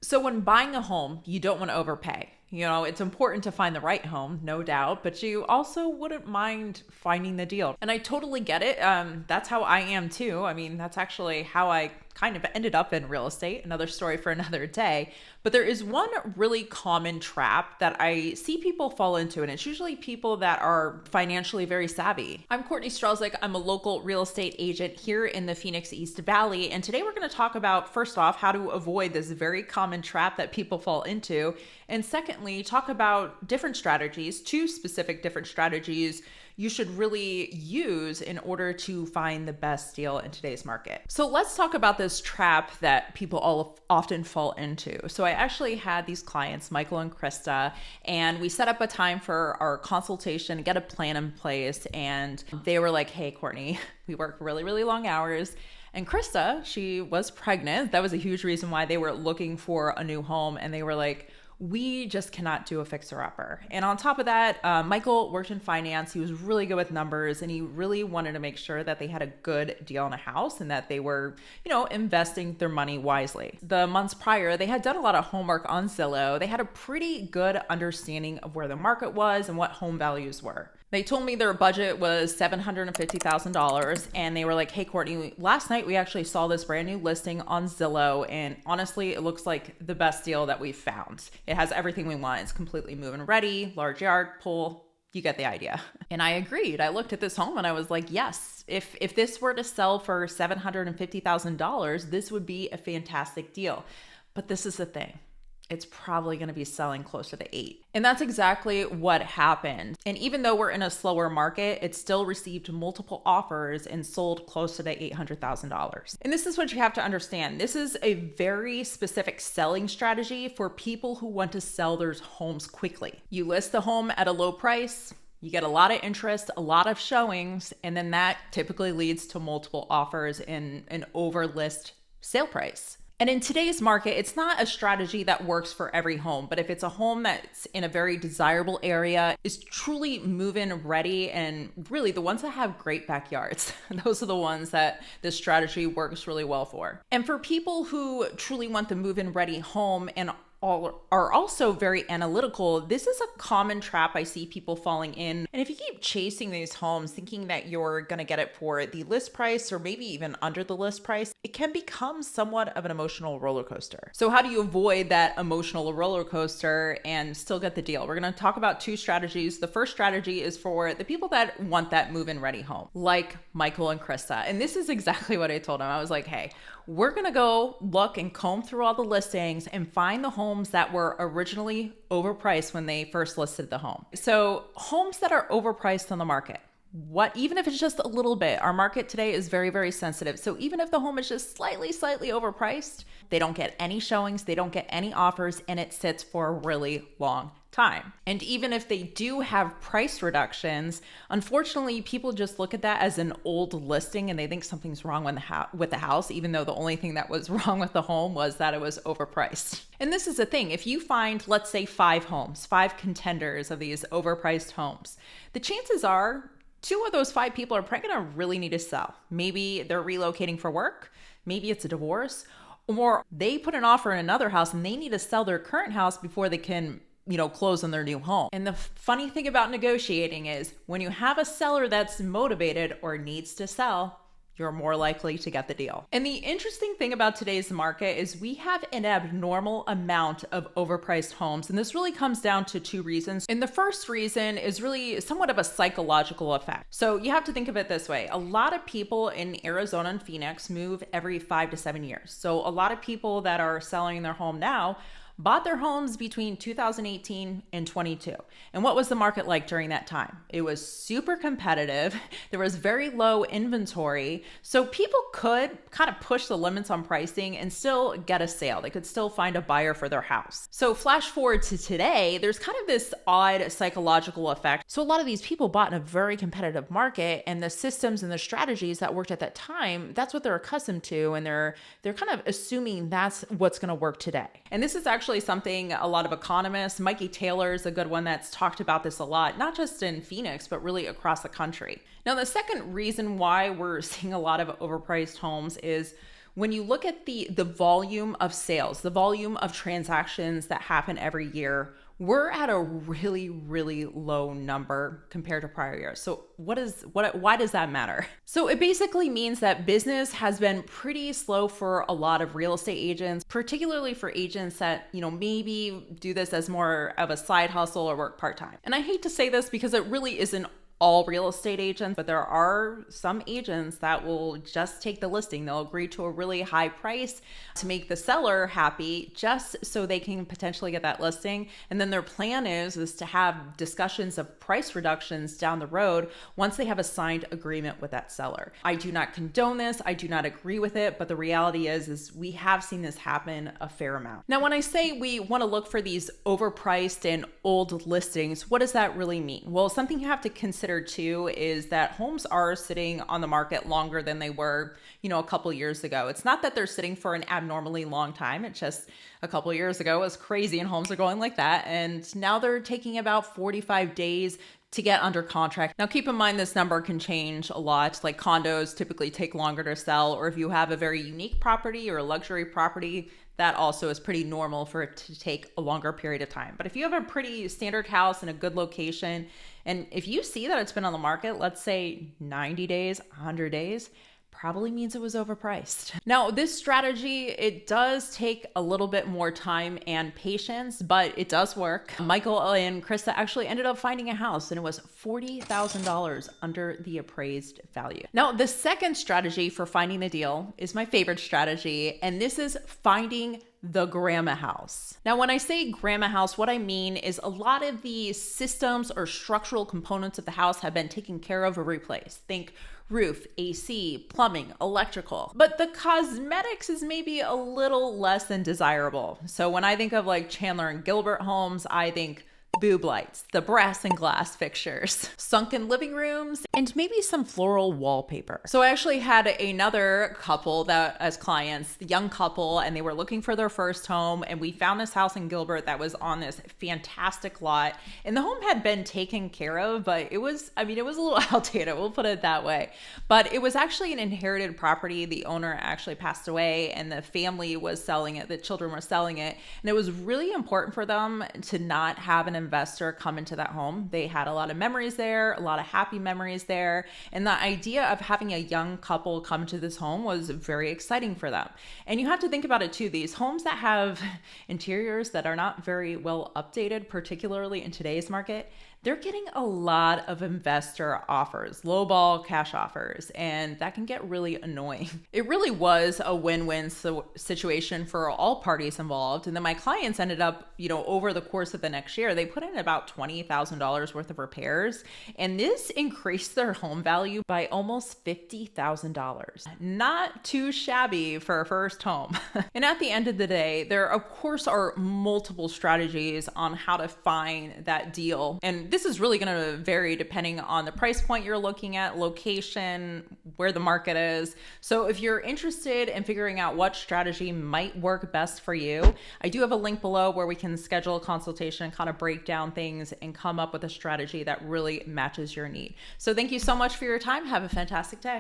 So when buying a home, you don't want to overpay. It's important to find the right home, no doubt, but you also wouldn't mind finding the deal. And I totally get it. That's how I am too. I mean, that's actually how I kind of ended up in real estate. Another story for another day. But there is one really common trap that I see people fall into, and it's usually people that are financially very savvy. I'm Courtney Strelzik. I'm a local real estate agent here in the Phoenix East Valley. And today we're going to talk about, first off, how to avoid this very common trap that people fall into. And secondly, talk about different strategies, two specific different strategies you should really use in order to find the best deal in today's market. So let's talk about this trap that people all often fall into. So I actually had these clients, Michael and Krista, and we set up a time for our consultation, get a plan in place. And they were like, hey, Courtney, we work really, really long hours. And Krista, she was pregnant. That was a huge reason why they were looking for a new home. And they were like, we just cannot do a fixer-upper. And on top of that, Michael worked in finance. He was really good with numbers, and he really wanted to make sure that they had a good deal on a house and that they were, investing their money wisely. The months prior, they had done a lot of homework on Zillow. They had a pretty good understanding of where the market was and what home values were. They told me their budget was $750,000, and they were like, hey, Courtney, last night we actually saw this brand new listing on Zillow, and honestly, it looks like the best deal that we've found. It has everything we want. It's completely move-in ready, large yard, pool. You get the idea. And I agreed. I looked at this home and I was like, yes, if this were to sell for $750,000, this would be a fantastic deal. But this is the thing. It's probably going to be selling closer to 8. And that's exactly what happened. And even though we're in a slower market, it still received multiple offers and sold closer to $800,000. And this is what you have to understand. This is a very specific selling strategy for people who want to sell their homes quickly. You list the home at a low price, you get a lot of interest, a lot of showings, and then that typically leads to multiple offers in an overlist sale price. And in today's market, it's not a strategy that works for every home, but if it's a home that's in a very desirable area, is truly move-in ready, and really the ones that have great backyards, those are the ones that this strategy works really well for. And for people who truly want the move-in ready home and are also very analytical, this is a common trap I see people falling in. And if you keep chasing these homes thinking that you're going to get it for the list price or maybe even under the list price, it can become somewhat of an emotional roller coaster. So how do you avoid that emotional roller coaster and still get the deal? We're going to talk about two strategies. The first strategy is for the people that want that move-in ready home, like Michael and Krista. And this is exactly what I told them. I was like, hey, we're going to go look and comb through all the listings and find the homes that were originally overpriced when they first listed the home. So homes that are overpriced on the market, even if it's just a little bit, our market today is very, very sensitive. So even if the home is just slightly overpriced, they don't get any showings, they don't get any offers, and it sits for a really long time. And even if they do have price reductions, unfortunately, people just look at that as an old listing and they think something's wrong with the house, even though the only thing that was wrong with the home was that it was overpriced. And this is the thing. If you find, let's say, 5 contenders of these overpriced homes, the chances are 2 of those 5 people are probably going to really need to sell. Maybe they're relocating for work. Maybe it's a divorce. Or they put an offer in another house and they need to sell their current house before they can close on their new home. And the funny thing about negotiating is when you have a seller that's motivated or needs to sell, you're more likely to get the deal. And the interesting thing about today's market is we have an abnormal amount of overpriced homes. And this really comes down to 2 reasons. And the first reason is really somewhat of a psychological effect. So you have to think of it this way. A lot of people in Arizona and Phoenix move every 5 to 7 years. So a lot of people that are selling their home now bought their homes between 2018 and 22. And what was the market like during that time? It was super competitive. There was very low inventory. So people could kind of push the limits on pricing and still get a sale. They could still find a buyer for their house. So flash forward to today, there's kind of this odd psychological effect. So a lot of these people bought in a very competitive market, and the systems and the strategies that worked at that time, that's what they're accustomed to. And they're kind of assuming that's what's going to work today. And this is actually something a lot of economists, Mikey Taylor is a good one that's talked about this a lot, not just in Phoenix, but really across the country. Now, the second reason why we're seeing a lot of overpriced homes is when you look at the volume of sales, the volume of transactions that happen every year, we're at a really, really low number compared to prior years. So why does that matter? So it basically means that business has been pretty slow for a lot of real estate agents, particularly for agents that, maybe do this as more of a side hustle or work part-time. And I hate to say this because it really isn't all real estate agents, but there are some agents that will just take the listing. They'll agree to a really high price to make the seller happy just so they can potentially get that listing. And then their plan is to have discussions of price reductions down the road once they have a signed agreement with that seller. I do not condone this. I do not agree with it, but the reality is we have seen this happen a fair amount. Now, when I say we want to look for these overpriced and old listings, what does that really mean? Well, something you have to consider too is that homes are sitting on the market longer than they were, a couple years ago. It's not that they're sitting for an abnormally long time. It's just a couple years ago it was crazy and homes are going like that. And now they're taking about 45 days to get under contract. Now, keep in mind, this number can change a lot. Like condos typically take longer to sell, or if you have a very unique property or a luxury property, that also is pretty normal for it to take a longer period of time. But if you have a pretty standard house in a good location, and if you see that it's been on the market, let's say 90 days, 100 days, probably means it was overpriced. Now, this strategy, it does take a little bit more time and patience, but it does work. Michael and Krista actually ended up finding a house and it was $40,000 under the appraised value. Now, the second strategy for finding the deal is my favorite strategy, and this is finding the grandma house. Now, when I say grandma house, what I mean is a lot of the systems or structural components of the house have been taken care of or replaced. Think roof, AC, plumbing, electrical. But the cosmetics is maybe a little less than desirable. So when I think of like Chandler and Gilbert homes, I think boob lights, the brass and glass fixtures, sunken living rooms, and maybe some floral wallpaper. So I actually had another couple that as clients, the young couple, and they were looking for their first home. And we found this house in Gilbert that was on this fantastic lot. And the home had been taken care of, but it was a little outdated, we'll put it that way. But it was actually an inherited property. The owner actually passed away and the family was selling it. The children were selling it. And it was really important for them to not have an investor come into that home. They had a lot of memories there, a lot of happy memories there. And the idea of having a young couple come to this home was very exciting for them. And you have to think about it too. These homes that have interiors that are not very well updated, particularly in today's market, they're getting a lot of investor offers, lowball cash offers, and that can get really annoying. It really was a win-win situation for all parties involved. And then my clients ended up, over the course of the next year, they put in about $20,000 worth of repairs, and this increased their home value by almost $50,000. Not too shabby for a first home. And at the end of the day, there of course are multiple strategies on how to find that deal. And this is really going to vary depending on the price point you're looking at, location, where the market is. So if you're interested in figuring out what strategy might work best for you, I do have a link below where we can schedule a consultation, kind of break down things and come up with a strategy that really matches your need. So thank you so much for your time. Have a fantastic day.